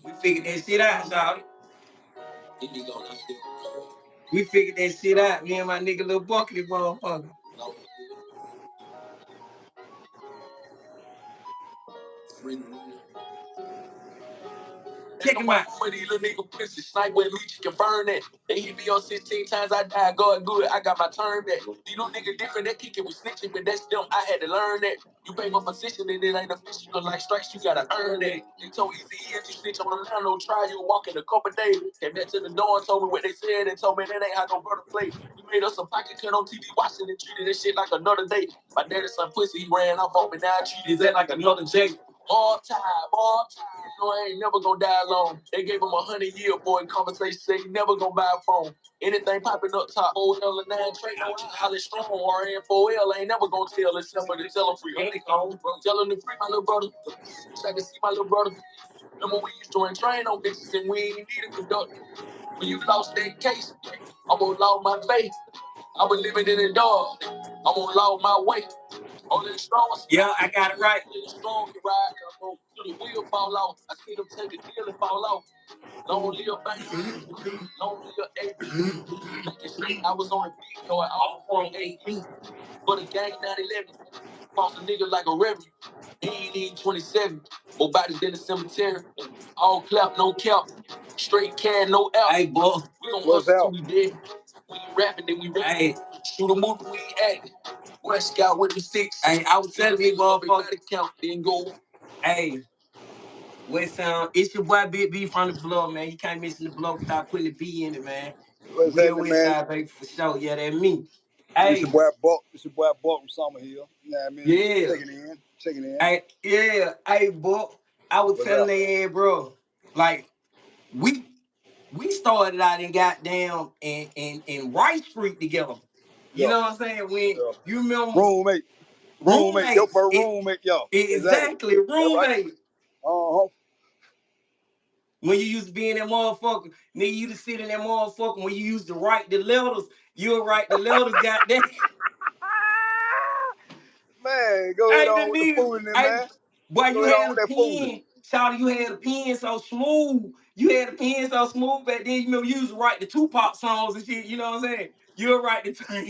We figured that shit out, y'all. We figured that shit out. Me and my nigga Lil Bucket, motherfucker. Check him out. These little nigga pussy snipe with leech, you can burn that. They hit me on 16 times, I died, God good, I got my turn back. These little nigga different, they kick it with snitching, but that's them, I had to learn that. You pay my position and it ain't official, cause like strikes, you gotta earn that. They told Easy if you snitch on the line, no try, you walk in a couple days. Came back to the door and told me what they said, and told me that ain't how no brother play. We made us a pocket cut on TV, watching and treated this shit like another day. My daddy son pussy, he ran off on me, now I treat that like another J. All time, all time. No, I ain't never gonna die alone. They gave him 100-year boy conversation, say he never gonna buy a phone. Anything popping up top, old L and 9 trade, no Holly strong, RN4L ain't never gonna tell except for to tell him free. Ain't gone, tell him to free my little brother. Wish I could see my little brother. Remember we used to run train on bitches and we ain't need a conductor. When you lost that case, I won't lost my faith. I was living in the dark. I won't lost my way. Yeah, I got it right. Strong to ride, till the wheel fall off. I see them take a deal and fall off. Long live bang, long live AP. I was on a beat, going off on AP. For the gang 911, boss a nigga like a revenue. He ain't even 27, more bodies in the cemetery. All clap, no cap. Straight can, no out. Hey, boy. We gon' hustle till we dead. We ain't rapping, then we rap. Hey. Shoot a movie, we ain't acting. West Scout with the six. Hey, I was telling you, motherfucker, count, then go. Hey. West Sound, it's your boy Big B from the block, man. You can't mention the block without putting the B in it, man. What's Real happening, West man? Side, baby, for sure. Yeah, that me. It's Hey. your boy Buck. It's your boy Buck from Summerhill. You know what I mean? Yeah. Checking in. Hey, yeah. Hey, Buck. I was telling they bro, like, we started out in goddamn in Rice Street together. You know what I'm saying? When you remember roommate, your first roommate, y'all. Exactly. Roommate. Right. When you used to be in that motherfucker, nigga, you used to sit in that motherfucker. When you used to write the letters, you would write the letters, goddamn. Man, go ahead on with the fooling, man. Boy, you had a pen. Shawty, you had a pen so smooth. You had a pen so smooth back then. You remember you used to write the Tupac songs and shit. You know what I'm saying? You would write the pen.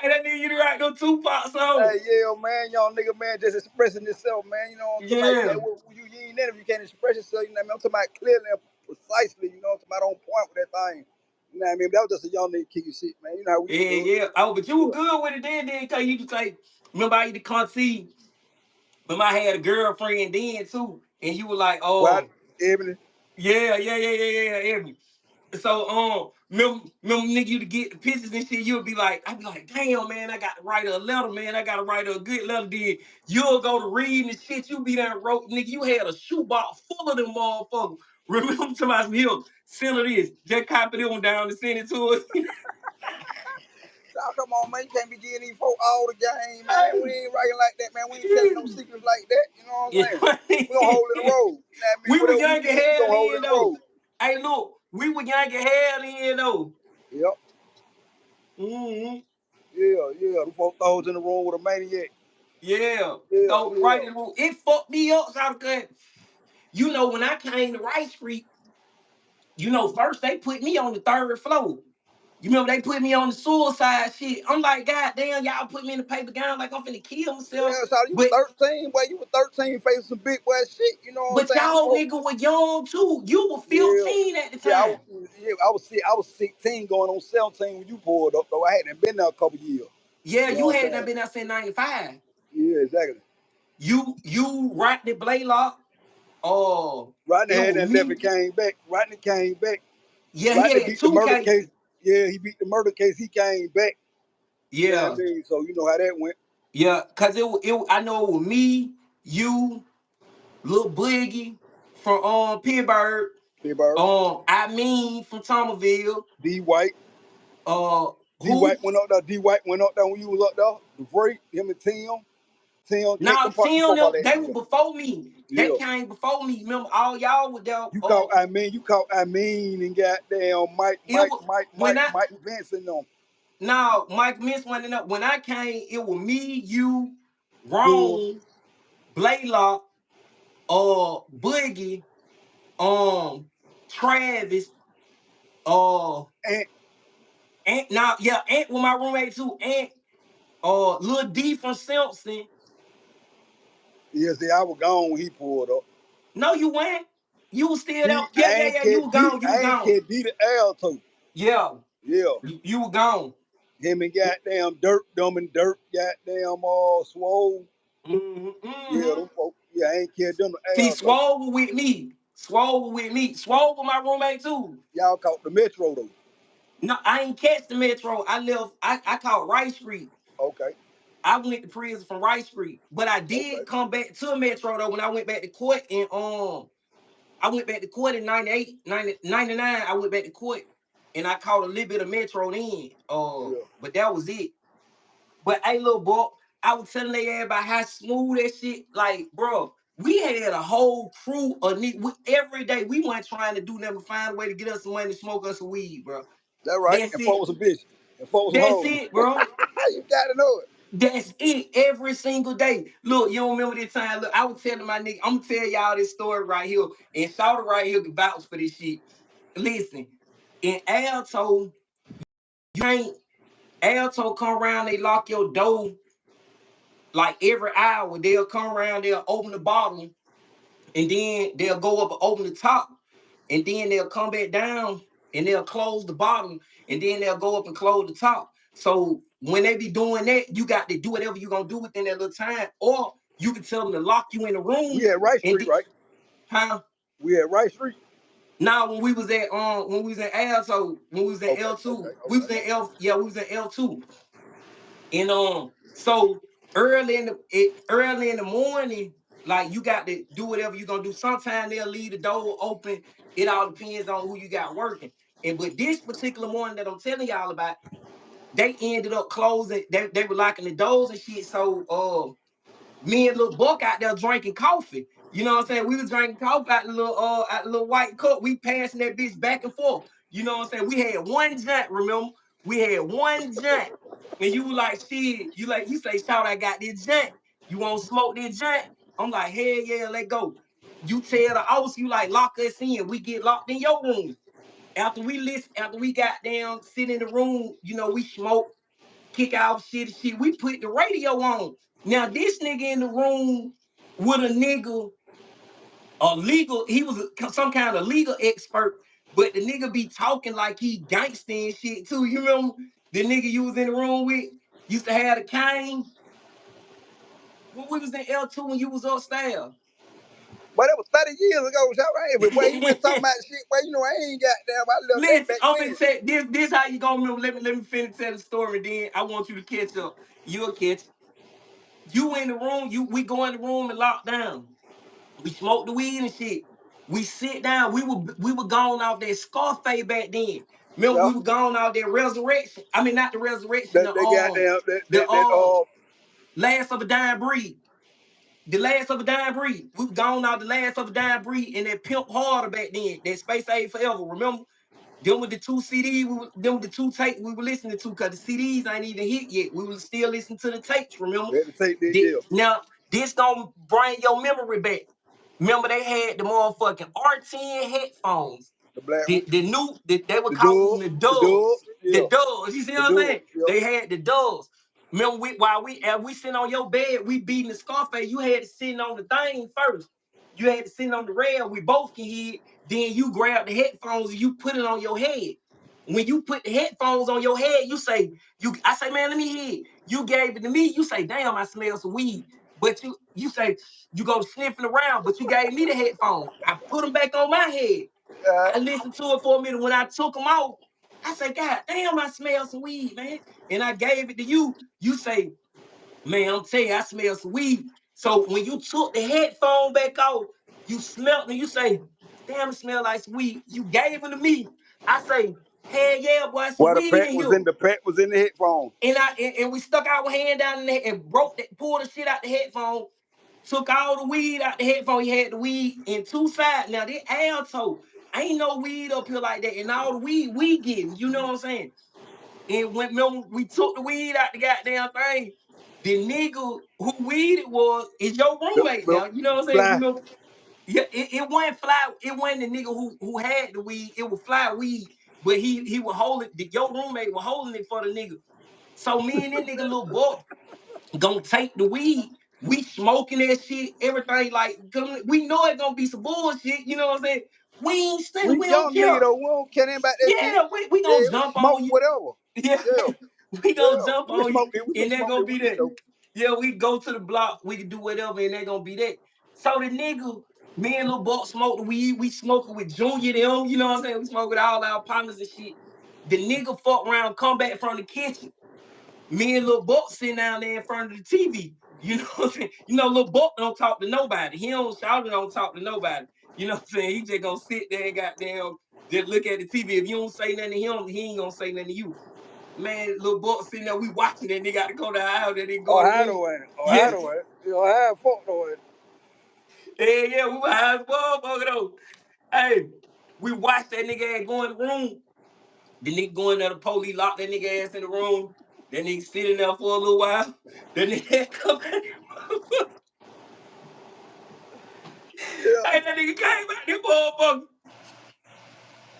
Hey, that nigga, you write no Tupac songs. Hey, yeah, man, y'all nigga, man, just expressing yourself, man. You know what I'm talking about? You ain't that if you can't express yourself. You know what I mean? I'm talking about clearly and precisely. You know what I'm talking about? On point with that thing. You know what I mean? But that was just a young nigga kicking shit, man. You know how we do. Yeah. Oh, but you were good with it then, cause you just like, remember I used to come see. Remember I had a girlfriend then too, and you were like, oh, what? Ebony? Yeah, Ebony. So remember nigga, you to get the pictures and shit, you'll be like, I'd be like, damn man, I got to write her a letter, man. I got to write her a good letter. Then you'll go to reading and shit, you be there and wrote, nigga, you had a shoebox full of them motherfuckers. Remember somebody here, send her this, just copy them down and send it to us. Oh, come on, man. You can't be getting these folk all the game, man. Hey. We ain't writing like that, man. We ain't telling no secrets like that. You know what I'm saying? We gonna hold it the road. You know what I mean? We were young as hell then, though. Hey, look, we were young as hell then, though. Yep. Mm-hmm. Yeah. The folk thought in the room with a maniac. Yeah. Right in the room. It fucked me up, because, you know, when I came to Rice Street, you know, first they put me on the 3rd floor. You remember they put me on the suicide shit. I'm like, God damn, y'all put me in the paper gown like I'm finna kill myself. Yeah, so you were 13, boy. You were 13 facing some big boy shit. You know what I'm saying? But y'all nigga were young too. You were 15 at the time. I was 16 going on 17 when you pulled up, though. I hadn't been there a couple years. Yeah, you hadn't been there since 95. Yeah, exactly. You Rodney Blaylock. Oh, Rodney had that left and came back. Rodney came back. Yeah, Rodney he beat the murder case. Yeah, he beat the murder case. He came back. Yeah. You know what I mean? So you know how that went. Yeah, cause I know it was me, you, Lil Boogie from Pittsburgh. I mean from Thomasville. D White. D White went up there when you was up there. The break, him and Tim. Tim, they were before me. Yeah. They came before me. Remember, all y'all were there. You caught I mean, and goddamn Mike Vince and them. No, Mike Vince went up. When I came, it was me, you, Dual. Rome, Blaylock, Boogie, Travis, uh, And Ant. Now, yeah, Ant was my roommate too. Ant, Lil D from Simpson. yeah, see, I was gone when he pulled up. No, you went. You was still there. See, Yeah, yeah, yeah. You were gone. You were I ain't gone. catch D the Alto. Yeah, Yeah. you were gone. Him and goddamn Dirt, Dumb and Dirt, goddamn Swole. Yeah, Mm-hmm. them folks. Yeah, I ain't catch them the See, Alto. Swole was with me. Swole was with me. Swole was my roommate too. Y'all caught the Metro though. No, I ain't catch the Metro. I left. I caught Rice Street. Okay, I went to prison from Rice Street, but I okay. did come back to Metro though when I went back to court in I went back to court in 98, 99. I went back to court and I caught a little bit of Metro then. Yeah. But that was it. But hey, little boy, I was telling they about how smooth that shit. Like, bro, we had a whole crew of every day. We weren't trying to do nothing but find a way to get us some money to smoke us some weed, bro. That right. That's And it. folks some bitch. And folks some That's hoes. it, bro. You gotta know it. That's it every single day. Look, you don't remember this time? Look, I was telling my nigga, I'm gonna tell y'all this story right here, and Shawty right here can vouch for this shit. Listen, in Alto, you ain't Alto come around, they lock your door like every hour. They'll come around, they'll open the bottom, and then they'll go up and open the top, and then they'll come back down and they'll close the bottom, and then they'll go up and close the top. So when they be doing that, you got to do whatever you're gonna do within that little time, or you can tell them to lock you in the room We at Rice and Street, right? huh? We at Rice Street. Now when we was in Alto, when we was in Okay, L2, okay, we was okay. in we was in L2. And so early in the morning, like you got to do whatever you're gonna do. Sometimes they'll leave the door open. It all depends on who you got working. And but this particular morning that I'm telling y'all about, they ended up closing. They were locking the doors and shit. So me and little Buck out there drinking coffee. You know what I'm saying? We was drinking coffee out the little white cup. We passing that bitch back and forth. You know what I'm saying? We had one joint, remember? We had one joint. And you were like, shit, you say, shout, I got this joint. You want to smoke this joint? I'm like, hell yeah, let go. You tell the house, you like, lock us in. We get locked in your room. After we got down, sit in the room, we smoke, kick out shit. We put the radio on. Now this nigga in the room with a nigga, he was some kind of legal expert, but the nigga be talking like he gangster and shit too. You remember the nigga you was in the room with used to have a cane when we was in L2 when you was upstairs. But that was 30 years ago, so right? But boy, you went talking about shit, boy, I ain't got damn. I left that Listen, back I'm gonna when. tell this how you gonna remember. Let me finish tell the story, then I want you to catch up. You'll catch. You in the room, we go in the room and lock down. We smoke the weed and shit. We sit down. We were gone off that Scarface back then. Remember, Yeah. we were gone off that resurrection. I mean, not the resurrection. That they got damn The that last of a dying breed. The last of a dying breed. We were gone out the last of a dying breed and that pimp harder back then. That Space Age Forever. Remember? Them with the two CDs, them with the two tapes we were listening to, because the CDs ain't even hit yet. We were still listening to the tapes, remember? we had to take that deal. Now, this gonna bring your memory back. Remember, they had the motherfucking R10 headphones. The black one. The new, they would The call them dub. the The dub. dubs. The Yeah. dubs. You see The what I'm dub. saying? Yeah. They had the dubs. Remember, while we sitting on your bed, we beating the Scarface. You had to sit on the thing first. You had to sit on the rail. We both can hear it. Then you grab the headphones and you put it on your head. When you put the headphones on your head, I say, man, let me hear it. You gave it to me. You say, damn, I smell some weed. But you say, you go sniffing around, but you gave me the headphones. I put them back on my head. I listened to it for a minute. When I took them off, I said, God damn, I smell some weed, man. And I gave it to you. You say, man, I'm telling you, I smell some weed. So when you took the headphone back off, you smelled and you say, damn, it smell like some weed. You gave it to me. I say, hell yeah, boy, some Well, weed in here. the pack was in the headphone. And we stuck our hand down in there and pulled the shit out the headphone, took all the weed out the headphone. He had the weed in two sides. Now this Alto, ain't no weed up here like that. And all the weed we getting, you know what I'm saying? And when we took the weed out the goddamn thing, The nigga who weed it was is your Yep, roommate yep. now. You know what I'm saying? Fly. Remember? Yeah, it wasn't fly. It wasn't the nigga who had the weed. It was fly weed, but he was holding. Your roommate was holding it for the nigga. So me and that nigga little boy gonna take the weed. We smoking that shit, everything like we know it gonna be some bullshit. You know what I'm saying? We ain't studying. We We don't young nigga care. though. We don't care nothing about that shit. Yeah, we gonna Yeah, we jump smoke on you. whatever. Yeah, Yeah, we gonna yeah. jump We on you, smoke it. We can and that smoke gonna that be weed that. though. Yeah, we go to the block, we can do whatever, and that gonna be that. So the nigga, me and Lil Buck smoke the weed, we smoking with Junior them, you know what I'm saying? We smoke with all our partners and shit. The nigga fuck around, come back from the kitchen. Me and Lil Buck sitting down there in front of the TV. You know what I'm saying? You know, Lil Buck don't talk to nobody. He don't shout, don't talk to nobody. You know what I'm saying? He just gonna sit there and goddamn just look at the TV. If you don't say nothing to him, he ain't gonna say nothing to you. Man, Lil Buck sitting there, we watching that nigga got to go to the house, that nigga go Or to the how room. do it? Or how Yeah, do it? You know, how fuck do it? yeah, we were high as motherfucker though. Hey, we watched that nigga ass go in the room. The nigga go in there, the police lock that nigga ass in the room. That nigga sitting there for a little while. That nigga come back. Yeah. Hey, that nigga came back, that motherfucker.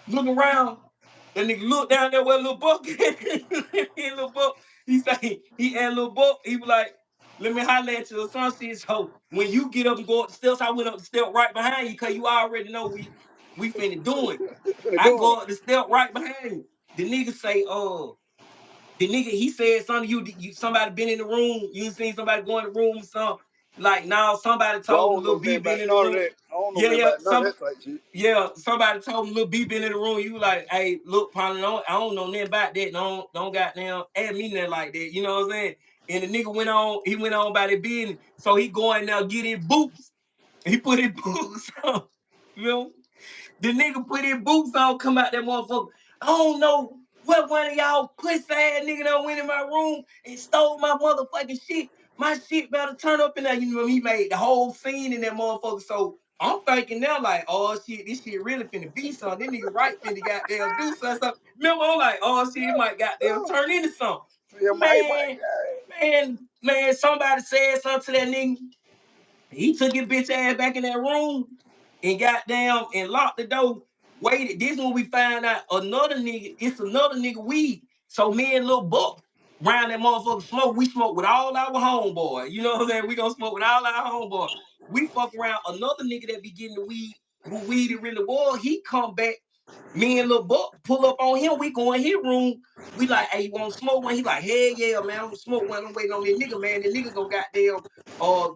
Look around. That nigga look down there where little Buck is. Little Buck, he say, he and little Buck, he was like, let me holler at you or some shit. So when you get up and go up the steps, I went up the step right behind you because you already know we finna do it. Finna I doing go up the step right behind you. The nigga say, the nigga, he said something, you somebody been in the room, you seen somebody go in the room or something. Like, now somebody But I told him don't know little nothing B about been in the none of room. that. I don't know Yeah, nothing yeah. about none of that type shit. Yeah, somebody told him little B been in the room. You like, hey, look, partner, I don't know nothing about that. Don't goddamn add me nothing like that. You know what I'm saying? And the nigga he went on about it being, so he going now get his boots. He put his boots on. You know? The nigga put his boots on, come out that motherfucker. I don't know what one of y'all pussy ass nigga done went in my room and stole my motherfucking shit. My shit better turn up in there. You know, he made the whole scene in that motherfucker. So I'm thinking now, like, oh shit, this shit really finna be something. This nigga right finna goddamn do something. Remember, I'm like, oh shit, it might goddamn Yeah. turn into something. Yeah, Man, my man, somebody said something to that nigga. He took his bitch ass back in that room and got down and locked the door. Waited. This when we find out another nigga. It's another nigga weed. So me and Lil Buck round that motherfucker smoke. We smoke with all our homeboys. You know what I'm saying? We gonna smoke with all our homeboys. We fuck around another nigga that be getting the weed. Who weed it really was? He come back. Me and Lil Buck pull up on him. We go in his room. We like, hey, you want to smoke one? He like, hell yeah, man. I'm gonna smoke one. I'm waiting on that nigga, man. The nigga go goddamn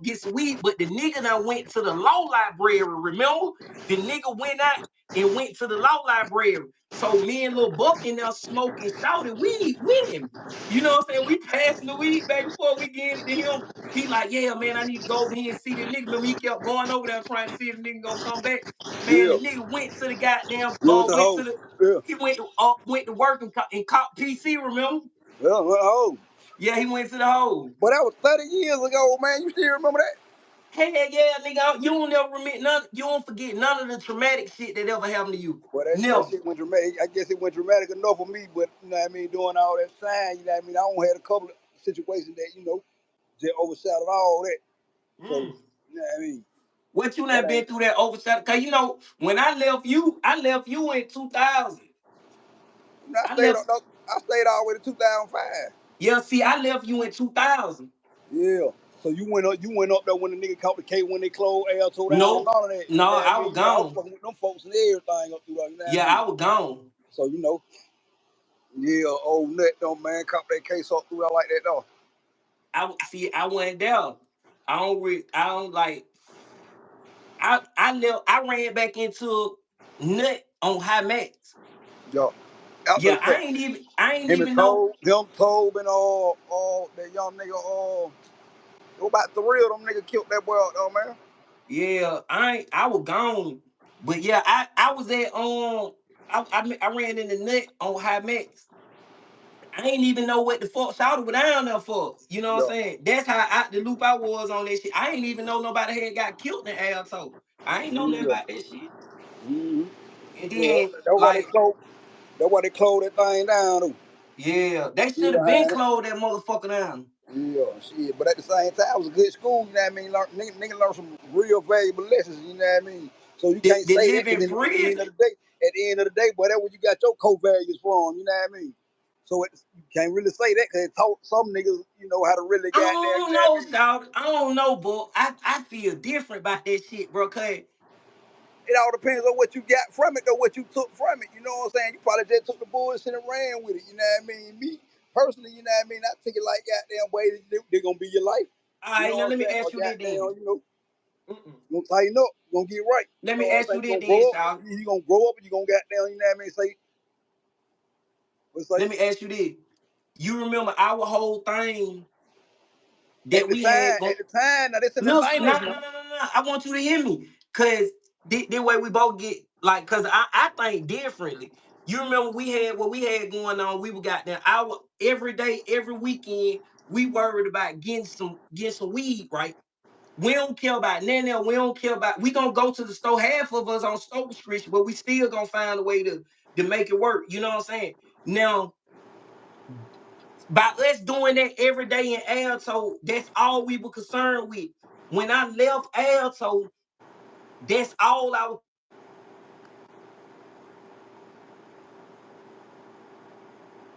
get some weed. But the nigga that went to the law library, remember? The nigga went out and went to the law library. So me and Lil Buck in there smoking shouted weed with him. You know what I'm saying? We passing the weed back before we get it to him. He like, yeah, man, I need to go over here and see the nigga. Remember, he kept going over there trying to see if the nigga gonna come back. Man, the yeah. nigga went to the goddamn, You with the went to hoe. the, Yeah. he went to work and caught PC, remember? Yeah, with the hoe. Yeah, he went to the hole. But that was 30 years ago, man. You still remember that? Hey, yeah, nigga, you don't never remit none. You don't forget none of the traumatic shit that ever happened to you. Well, that Never. shit went dramatic. I guess it went dramatic enough for me, but you know what I mean, doing all that sign, you know what I mean, I only had a couple of situations that, just overshadowed all that. So, Mm. you know what I mean? What you That done been ain't through that overshot? Cause when I left you in 2000. I I stayed left. up I stayed all the way to 2005. Yeah, see, I left you in 2000. Yeah. So you went up there when the nigga caught the K when they closed Alto down, No, none of that. You no, know what I I was mean? I was gone. fucking with them folks and everything up through there, you know what Yeah, I mean? I was gone. So, yeah, old nut though, man, caught that case up through there like that though. I went there. I don't like. I left. I ran back into nut on high max. Yeah. After Yeah, the fact. I ain't Him and even know. Tobe and all that young nigga, there were about three of them nigga killed that boy out though, man. Yeah, I was gone. But yeah, I was at I ran in the net on high max. I ain't even know what the fuck Shawty was down there for. You know what I'm Yeah. saying? That's how out the loop I was on that shit. I ain't even know nobody had got killed in Alto. I ain't know nothing Yeah. about that shit. Mm-hmm. And Yeah. then That's why they like, closed. That's why they closed that thing down though. yeah, they You should know have been how that. closed that motherfucker down. Yeah, shit. But at the same time, it was a good school. You know what I mean? Nigga learn some real valuable lessons. You know what I mean? So you can't They say that live because in at the end prison. of the day, boy, that's where you got your core values from. You know what I mean? So you can't really say that because it taught some niggas, how to really I get there. You don't know what know, I mean? dog. I don't know, but I feel different about that shit, bro. Cause It all depends on what you got from it or what you took from it. You know what I'm saying? You probably just took the bullshit and ran with it. You know what I mean? Me personally, you know what I mean? I take it like goddamn way they're gonna be your life. all You right, know now what let I'm me saying? Or ask you this then. goddamn, Mm-mm. you gonna tighten up, you gonna get right. Let You know me what I'm ask saying? you You this gonna then, grow up, dog. you gonna grow up and you gonna goddamn, you know what I mean? Let Say me ask you this. You remember our whole thing at that the we had time, going? now this in the No, no, nineties no, no, now. no. I want you to hear me. Cause the way we both get like, cause I think differently. You remember we had what we had going on, we were got there our every day, every weekend, we worried about getting some weed, right? We don't care about none of that. We don't care about we gonna go to the store, half of us on Stoke Street, but we still gonna find a way to make it work. You know what I'm saying? Now by us doing that every day in Alto, that's all we were concerned with. When I left Alto, that's all I was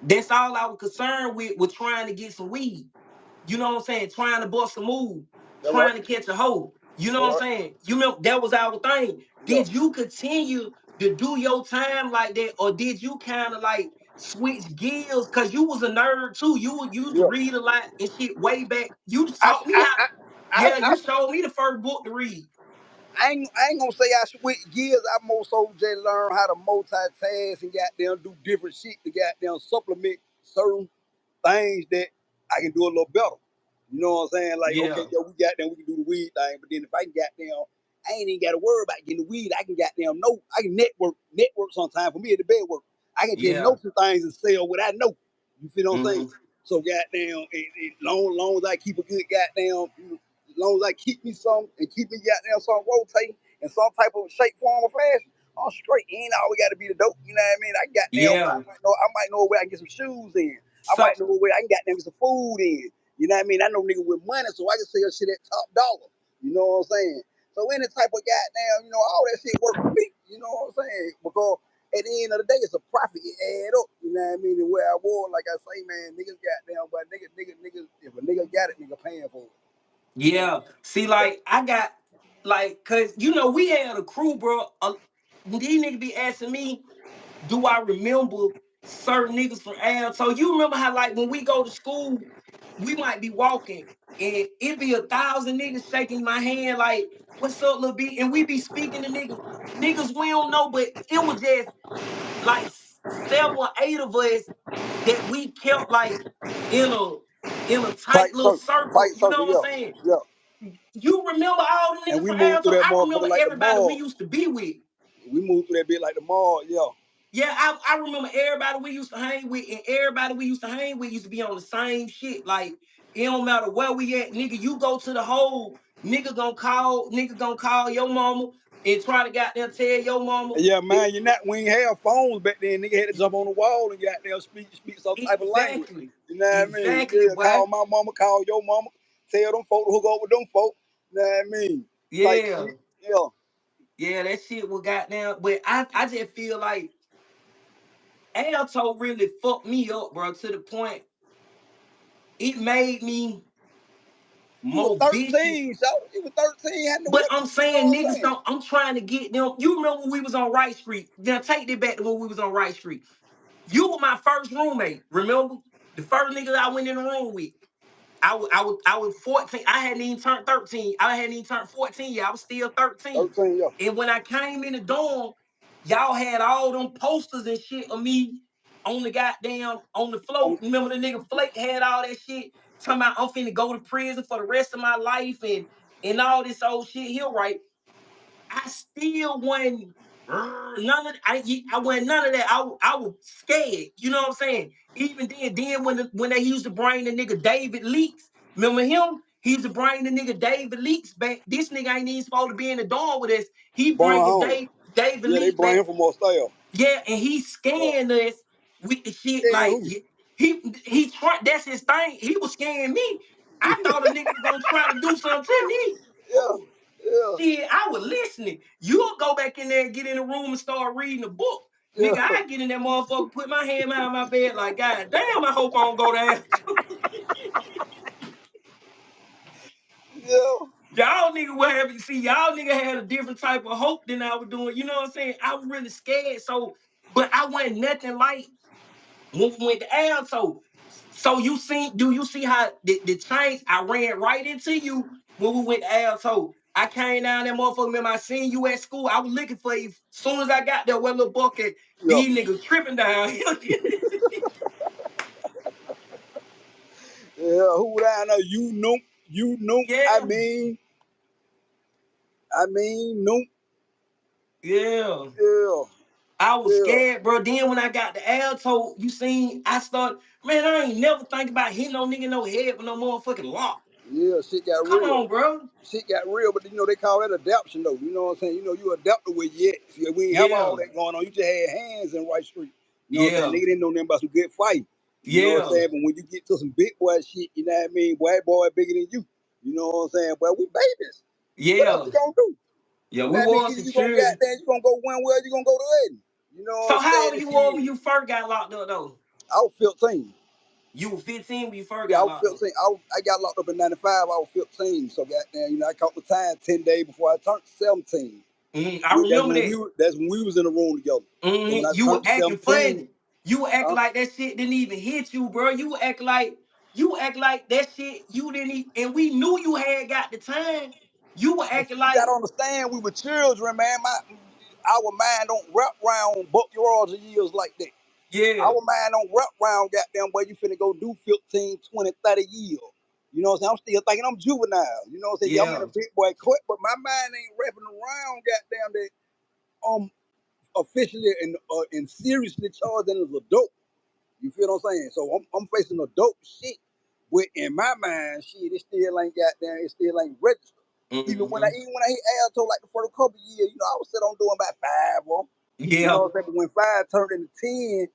that's all I was concerned with was trying to get some weed. You know what I'm saying? Trying to bust a move, That right? trying to catch a hoe. You know That what I'm right? saying? You know that was our thing. Yeah. Did you continue to do your time like that, or did you kind of like switch gears? Cause you was a nerd too. You used to Yeah. read a lot and shit way back. You I taught me I how. I I, Yeah, I, you showed me the first book to read. I ain't gonna say I switch gears. I more so just learn how to multitask and goddamn do different shit to goddamn supplement certain things that I can do a little better. You know what I'm saying? Like, okay, Yeah, yo, we can do the weed thing, but then if I can goddamn, I ain't even got to worry about getting the weed. I can goddamn know, I can network sometimes. For me, at the bed work, I can just yeah. know some things and sell what I know. You feel what I'm saying? Hmm. So goddamn, long as I keep a good goddamn, as long as I keep me some and keep me goddamn some rotating in some type of shape, form, or fashion, I'm straight. Ain't always got to be the dope. You know what I mean? Yeah. I might know where I can get some shoes in. I So might know where I can get some food in. You know what I mean? I know niggas with money, so I can sell shit at top dollar. You know what I'm saying? So any type of goddamn, all that shit work for me. You know what I'm saying? Because at the end of the day, it's a profit. It add up. You know what I mean? And where I was, like I say, man, niggas goddamn, but niggas, if a nigga got it, nigga paying for it. You know? yeah. See, like I got like, cause we had a crew, bro. These niggas be asking me, do I remember certain niggas from Al? So you remember how like when we go to school, we might be walking and it be 1,000 niggas shaking my hand like, what's up, little B? And we be speaking to niggas. Niggas we don't know, but it was just like 7 or 8 of us that we kept like in a tight little Tight circle. You know circle, what I'm yeah, saying? yeah. You remember all the And niggas we from moved through Alto? that I remember motherfucker like the everybody we mall. used to be with. We moved through that bit like the mall, yeah. Yeah, I remember everybody we used to hang with, and everybody we used to hang with used to be on the same shit. Like, it don't matter where we at, nigga. You go to the hole, nigga gonna call your mama and try to goddamn tell your mama. Yeah, man, we ain't have phones back then. Nigga had to jump on the wall and goddamn speak some type of language. Exactly, You know what I mean? exactly, Yeah, boy. call my mama, call your mama, tell them folk to hook up with them folk. You know what I mean? Type Yeah, shit. Yeah. yeah, that shit was goddamn. But I just feel like Alto really fucked me up, bro, to the point it made me You was more vicious. 13, so you was 13, had no But what, I'm you know saying what I'm niggas saying? don't. I'm trying to get them. You remember when we was on Wright Street? Now take it back to when we was on Wright Street. You were my first roommate. Remember the first nigga I went in the room with. I was 14. I hadn't even turned 13. I hadn't even turned 14 yet. I was still 13. 13, yeah. And when I came in the dorm, y'all had all them posters and shit of me on the goddamn on the float. On, Remember the nigga Flake had all that shit talking about I'm finna go to prison for the rest of my life and all this old shit. He'll write. I still wasn't none of I wasn't none of that. I was scared. You know what I'm saying? Even then when they used to bring the nigga David Leaks, remember him? He used to bring the nigga David Leaks back. This nigga ain't even supposed to be in the dorm with us. He born bringing home. David Yeah, they Leaks bring back. him from more style. Yeah, and he Yeah. scanned us with the shit Scaring like who? he tried. That's his thing. He was scaring me. I thought a nigga was gonna try to do something to me. Yeah, yeah, Shit, I was listening. You'll go back in there and get in the room and start reading the book. yeah, Nigga, I get in that motherfucker, put my hand behind my bed like, God damn, I hope I don't go down. yeah, Y'all nigga would have see y'all nigga had a different type of hope than I was doing. You know what I'm saying? I was really scared. So, but I wasn't nothing like when we went to Alto. So do you see how the change? I ran right into you when we went to Alto. I came down there, motherfucker. Remember, I seen you at school. I was looking for you. Soon as I got there, what little bucket, yeah, these niggas tripping down here. yeah. Who would I know? You know. Yeah, I mean, no, yeah. yeah, I was yeah, scared, bro. Then when I got the Alto, you seen, I started, man, I ain't never think about hitting no nigga no head with no motherfucking lock. yeah. Shit got Come real. on, bro. Shit got real, but they call that adaptation though. You know what I'm saying? You adapted with yet. See, we ain't have all Yeah, that going on. You just had hands in White Street. You know what I'm saying? yeah, Nigga didn't know nothing about some good fight. You know what I'm yeah, saying? But when you get to some big boy shit, you know what I mean? White boy bigger than you. You know what I'm saying? But we babies. What else yeah. we gonna do? Yeah, You know we what I mean? was Either some you gonna get children. there, you gonna go one way, or you gonna go the other. You know what I'm So how saying? old And you were when shit, you first got locked up though? I was 15. You were 15 when you first Yeah, I got was locked up. 15. I got locked up in '95. I was 15. So goddamn, I caught my time 10 days before I turned 17. I That's remember when that. we was in the room together. So when I You were turned acting 17, funny. You were acting huh? like that shit didn't even hit you, bro. You act like that shit you didn't even, and we knew you had got the time. You were But acting you gotta like, understand, we were children, man. Our mind don't wrap around buck yards of years like that. yeah, Our mind don't wrap around goddamn where you finna go do 15, 20, 30 years. You know what I'm saying? I'm still thinking I'm juvenile. You know what I'm saying? Yeah, I'm in yeah, a big boy court, but my mind ain't wrapping around goddamn that officially and seriously charged as a dope. You feel what I'm saying? So I'm facing a dope shit. But in my mind, shit, it still ain't registered. hmm Even when I hit Alto like the first couple of years, I was set on doing about five of them. You yeah, know what I'm saying? But when five turned into 10,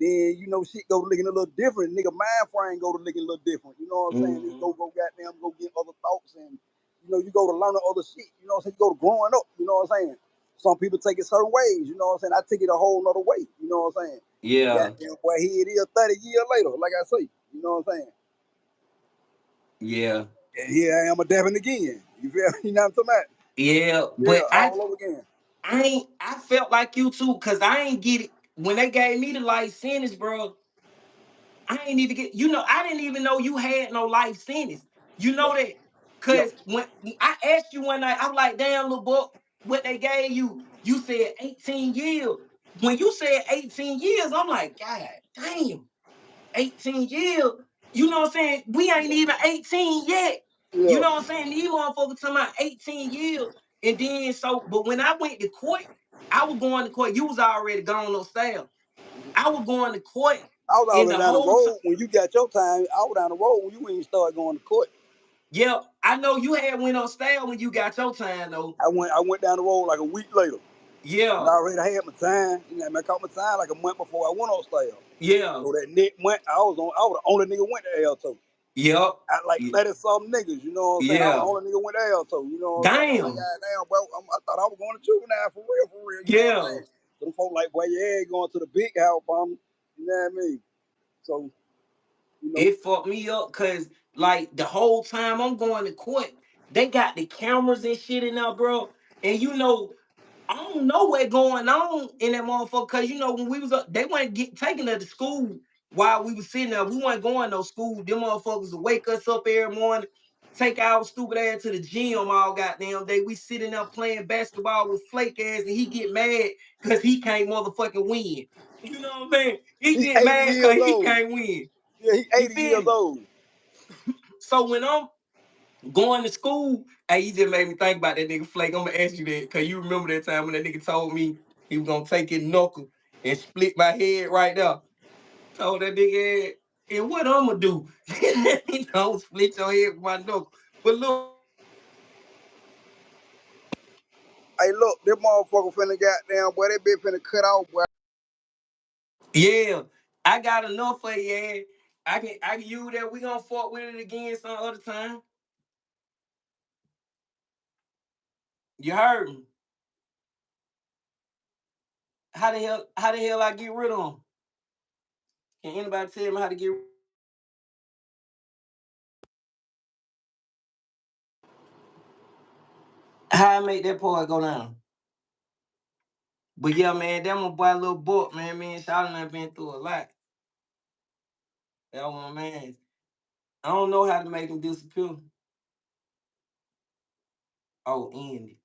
then shit go looking a little different. Nigga mind frame go to looking a little different. You know what I'm saying? Just hmm go goddamn go get other thoughts and you go to learn other shit. You know what I'm saying? You go to growing up, you know what I'm saying? Some people take it certain ways, you know what I'm saying? I take it a whole nother way, you know what I'm saying? And yeah, goddamn boy, here it is 30 years later, like I say, you know what I'm saying? yeah, And here I am adapting again. You feel me? You know what I'm talking about? yeah. Yeah, But I, all over again. I ain't. I felt like you too, cause I ain't get it when they gave me the life sentence, bro. I ain't even get. I didn't even know you had no life sentence. You Yep, know that, yep. cause when I asked you one night, I'm like, damn, little boy, what they gave you? You said 18 years. When you said 18 years, I'm like, God damn. 18 years. You know what I'm saying? We ain't even 18 yet. You Yeah. know what I'm saying? These motherfuckers talking about 18 years. And then but when I went to court, I was going to court. You was already gone on sale. I was going to court I was in already the down the whole time. road when you got your time. I was down the road when you ain't started going to court. Yeah, I know you had went on sale when you got your time though. I went down the road like a week later. And I Yeah, already had my time. I caught my time like a month before I went on sale. yeah, So that next month I was the only nigga went to Alto. yep, I like yeah, 30 something niggas, you know what I'm saying? I was the yeah. only nigga went to Alto, you know what I'm saying? I'm like, Damn. God damn, bro, I thought I was going to juvenile for real, you know what I'm Yeah. saying? So them folk like, boy, yeah, going to the big house, bum. You know what I mean? So, you know, It fucked me up because like the whole time I'm going to court, they got the cameras and shit in there, bro. And I don't know what going on in that motherfucker. Cause when we was up, they weren't taking us to school while we was sitting there. We weren't going no school. Them motherfuckers would wake us up every morning, take our stupid ass to the gym all goddamn day. We sitting there playing basketball with flake ass and he get mad because he can't motherfucking win. You know what I'm saying? He he get 80 mad years because he old. can't win. Yeah, he You 80 feel years me? old. So when I'm going to school, hey, you just made me think about that nigga Flake. I'm gonna ask you that because you remember that time when that nigga told me he was gonna take his knuckle and split my head right there. Told that nigga, and what I'm gonna do? Split your head with my knuckle. But look, Hey, look, this motherfucker finna goddamn, boy, that bitch finna cut off, boy. yeah. I got enough for you. Yeah. I can use that. We gonna fuck with it again some other time. You heard me. How the hell I get rid of them? Can anybody tell me how to get how I make that part go down? But yeah, man, that my boy little book, man. Me and Shawty done been through a lot. That one man. I don't know how to make him disappear. Oh, end it.